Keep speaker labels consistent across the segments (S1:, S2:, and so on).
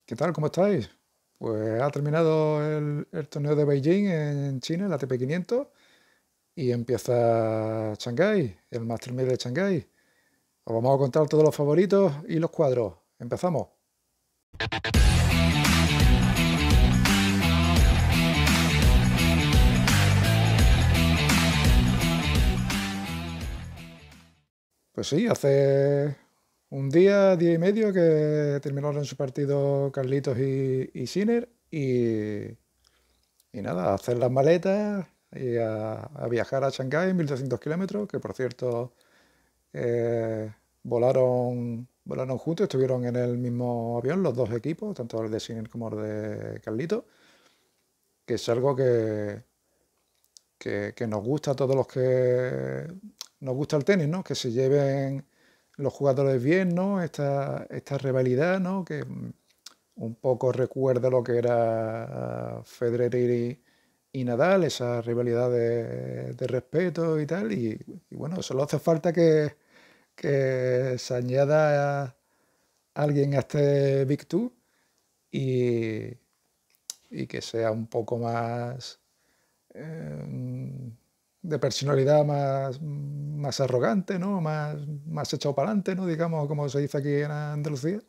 S1: ¿Qué tal? ¿Cómo estáis? Pues ha terminado el torneo de Beijing en China, el ATP 500, y empieza Shanghái, el Master 1000 de Shanghái. Os vamos a contar todos los favoritos y los cuadros. Empezamos. Pues sí, hace un día y medio que terminaron su partido Carlitos y Sinner y nada, a hacer las maletas y a viajar a Shanghái, 1.200 kilómetros, que por cierto volaron juntos, estuvieron en el mismo avión los dos equipos, tanto el de Sinner como el de Carlito, que es algo que nos gusta a todos los que nos gusta el tenis, ¿no? Que se lleven los jugadores bien, ¿no? Esta rivalidad, ¿no? Que un poco recuerda lo que era Federer y Nadal, esa rivalidad de respeto y tal, y bueno, solo hace falta que se añada alguien a este Big Two y, y que sea un poco más de personalidad más arrogante, ¿no? Más echado para adelante, ¿no? Digamos, como se dice aquí en Andalucía,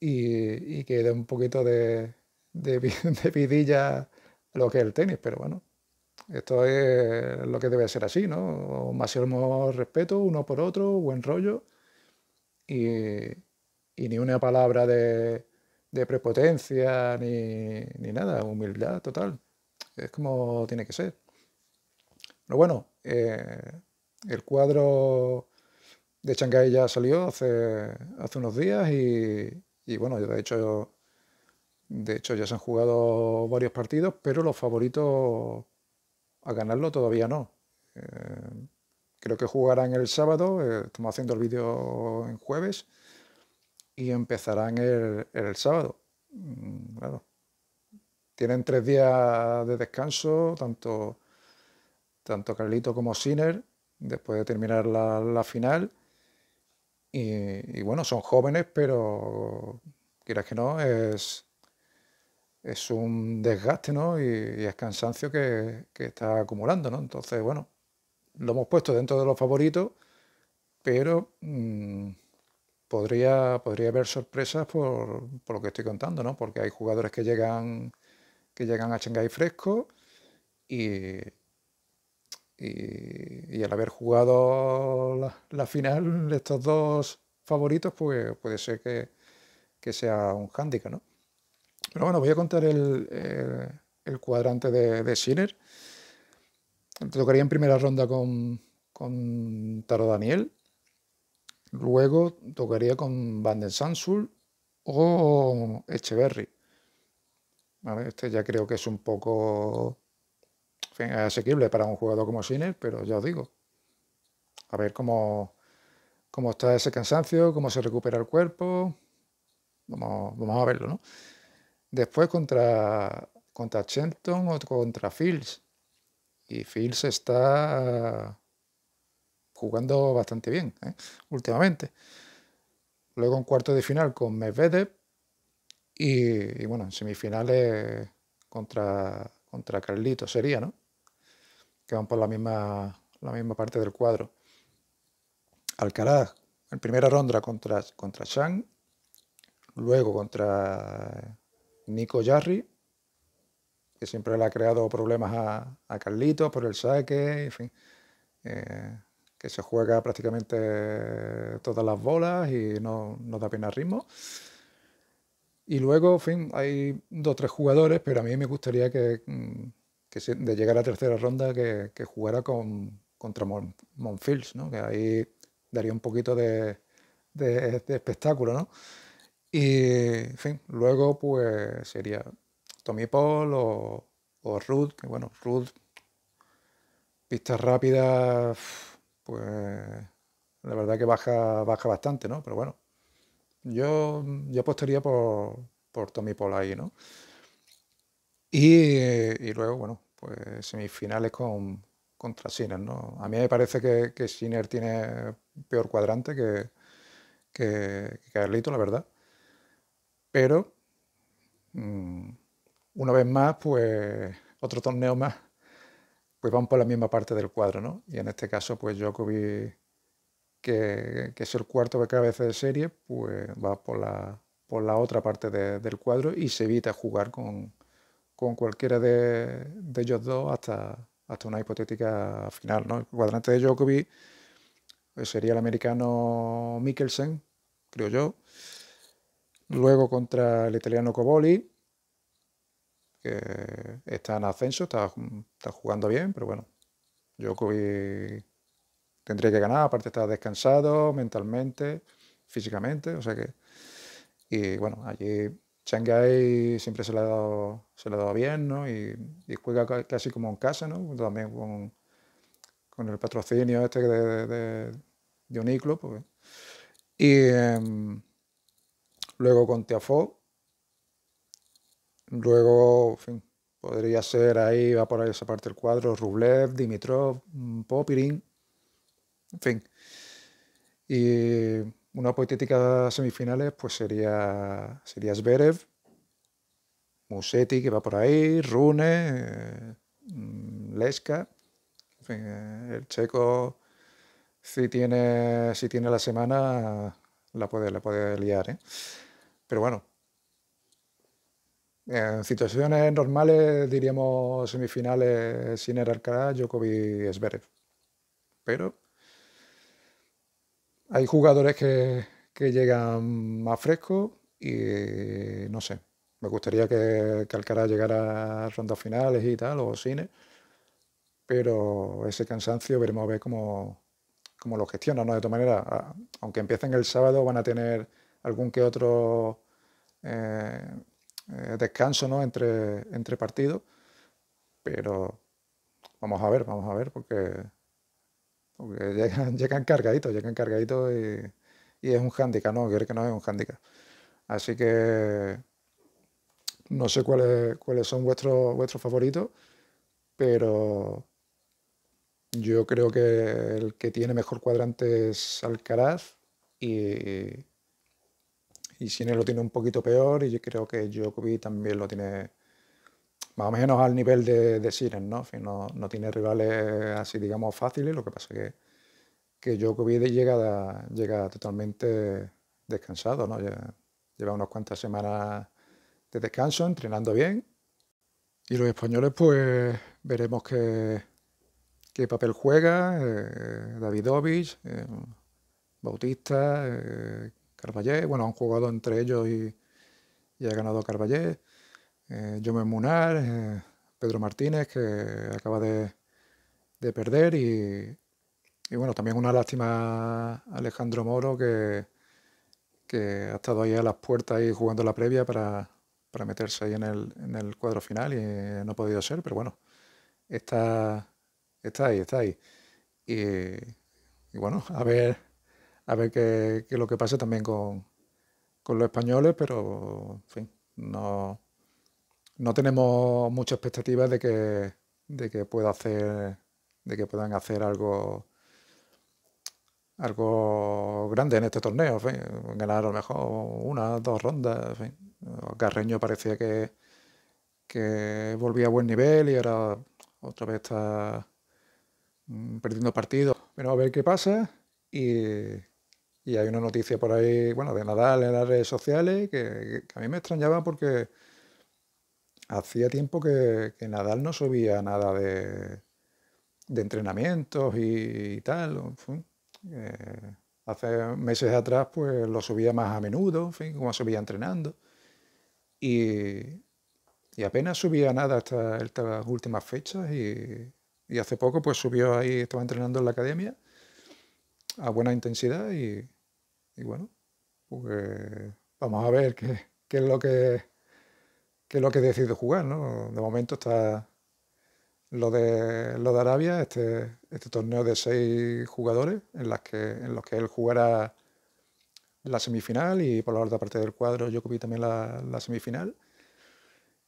S1: y que dé un poquito de vidilla a lo que es el tenis, pero bueno, esto es lo que debe ser así, ¿no? Máximo respeto uno por otro, buen rollo, y, y ni una palabra de prepotencia ni nada, humildad total. Es como tiene que ser. Pero bueno, el cuadro de Shanghái ya salió hace unos días y bueno, de hecho ya se han jugado varios partidos, pero los favoritos a ganarlo todavía no. Creo que jugarán el sábado, estamos haciendo el vídeo en jueves y empezarán el sábado. Claro, tienen 3 días de descanso, tanto Carlito como Sinner, después de terminar la final. Y bueno, son jóvenes, pero quieras que no, es un desgaste, ¿no? Y es cansancio que está acumulando, ¿no? Entonces, bueno, lo hemos puesto dentro de los favoritos, pero podría haber sorpresas por lo que estoy contando, ¿no? Porque hay jugadores que llegan a Shanghái fresco y, y al haber jugado la final, estos dos favoritos, pues puede ser que sea un hándicap, ¿no? Pero bueno, voy a contar el cuadrante de Sinner. Te tocaría en primera ronda con Taro Daniel. Luego tocaría con Van den Sansul o Echeverry. ¿Vale? Este ya creo que es un poco, en fin, asequible para un jugador como Sinner, pero ya os digo, a ver cómo está ese cansancio, cómo se recupera el cuerpo. Vamos a verlo, ¿no? Después contra Shelton o contra Fields. Y Fields está jugando bastante bien, últimamente. Luego en cuarto de final con Medvedev y bueno, en semifinales contra Carlito sería, ¿no? Que van por la misma parte del cuadro. Alcaraz en primera ronda contra Zhang, luego contra Nico Jarry, que siempre le ha creado problemas a Carlitos por el saque, en fin, que se juega prácticamente todas las bolas y no da pena ritmo. Y luego, en fin, hay 2 o 3 jugadores, pero a mí me gustaría de llegar a tercera ronda que jugara contra Monfils, ¿no? Que ahí daría un poquito de espectáculo, ¿no? Y, en fin, luego pues sería Tommy Paul o Ruth, que bueno, Ruth, pistas rápidas, pues la verdad que baja bastante, ¿no? Pero bueno, yo apostaría por Tommy Paul ahí, ¿no? Y luego, bueno, pues semifinales contra Sinner, ¿no? A mí me parece que Sinner tiene peor cuadrante que Carlito, la verdad. pero una vez más, pues otro torneo más, pues van por la misma parte del cuadro, ¿no? Y en este caso, pues Djokovic, que es el cuarto de cabeza de serie, pues va por la otra parte del cuadro y se evita jugar con cualquiera de ellos dos hasta una hipotética final, ¿no? El cuadrante de Djokovic pues, sería el americano Mikkelsen, creo yo. Luego contra el italiano Coboli, que está en ascenso, está jugando bien, pero bueno, Djokovic tendría que ganar, aparte está descansado mentalmente, físicamente, o sea que... Y bueno, allí Shanghái siempre se le ha dado bien, ¿no? Y juega casi como en casa, ¿no? También con el patrocinio este de Uniclo, pues. Y luego con Tiafoe, luego, en fin, podría ser ahí, va por ahí esa parte del cuadro, Rublev, Dimitrov, Popirin, en fin. Y una hipotética semifinales, pues sería Zverev, Musetti, que va por ahí, Rune, Leska, en fin, el checo, si tiene la semana, la puede liar, ¿eh? Pero bueno, en situaciones normales diríamos semifinales Sinner Alcaraz, Djokovic, Zverev. Pero hay jugadores que llegan más frescos y no sé. Me gustaría que Alcaraz llegara a rondas finales y tal, o Sinner, pero ese cansancio veremos a ver cómo lo gestiona, ¿no? De todas maneras, aunque empiecen el sábado, van a tener algún que otro eh, descanso, ¿no? entre partidos, pero vamos a ver, porque llegan cargaditos y es un hándicap, ¿no? Creo que no es un hándicap. Así que no sé cuáles son vuestros favoritos, pero yo creo que el que tiene mejor cuadrante es Alcaraz y, y Sinner lo tiene un poquito peor y yo creo que Djokovic también lo tiene más o menos al nivel de Sinner, ¿no? En fin, no tiene rivales así, digamos, fáciles, lo que pasa que Djokovic llega totalmente descansado, ¿no? Lleva unas cuantas semanas de descanso, entrenando bien. Y los españoles, pues veremos qué papel juega Davidovich, Bautista, Carballé. Bueno, han jugado entre ellos y ha ganado Carballé. Jaume Munar, Pedro Martínez, que acaba de perder. Y bueno, también una lástima Alejandro Moro, que ha estado ahí a las puertas y jugando la previa para meterse ahí en el cuadro final y no ha podido ser, pero bueno, está, está ahí. Y bueno, a ver qué es lo que pasa también con los españoles, pero en fin, no tenemos muchas expectativas de que puedan hacer algo grande en este torneo, en fin, ganar a lo mejor una, dos rondas, en fin. Carreño parecía que volvía a buen nivel y ahora otra vez está perdiendo partidos. Pero a ver qué pasa. Y hay una noticia por ahí, bueno, de Nadal en las redes sociales que a mí me extrañaba porque hacía tiempo que Nadal no subía nada de entrenamientos y tal. En fin. Hace meses atrás pues lo subía más a menudo, en fin, como subía entrenando. Y, y apenas subía nada hasta estas últimas fechas y hace poco pues subió ahí, estaba entrenando en la academia a buena intensidad y bueno, pues vamos a ver qué es lo que decide jugar, ¿no? De momento está lo de Arabia, este torneo de 6 jugadores en los que él jugará la semifinal y por la otra parte del cuadro Djokovic también la semifinal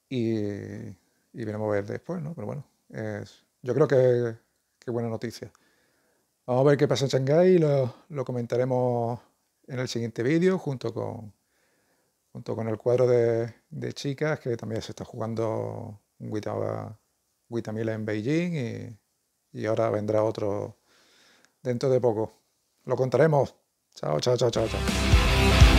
S1: y veremos a ver después, ¿no? Pero bueno, yo creo que buena noticia. Vamos a ver qué pasa en Shanghái y lo comentaremos en el siguiente vídeo junto junto con el cuadro de chicas, que también se está jugando un Guitamila en Beijing y ahora vendrá otro dentro de poco. Lo contaremos. Chao, chao, chao, chao, chao.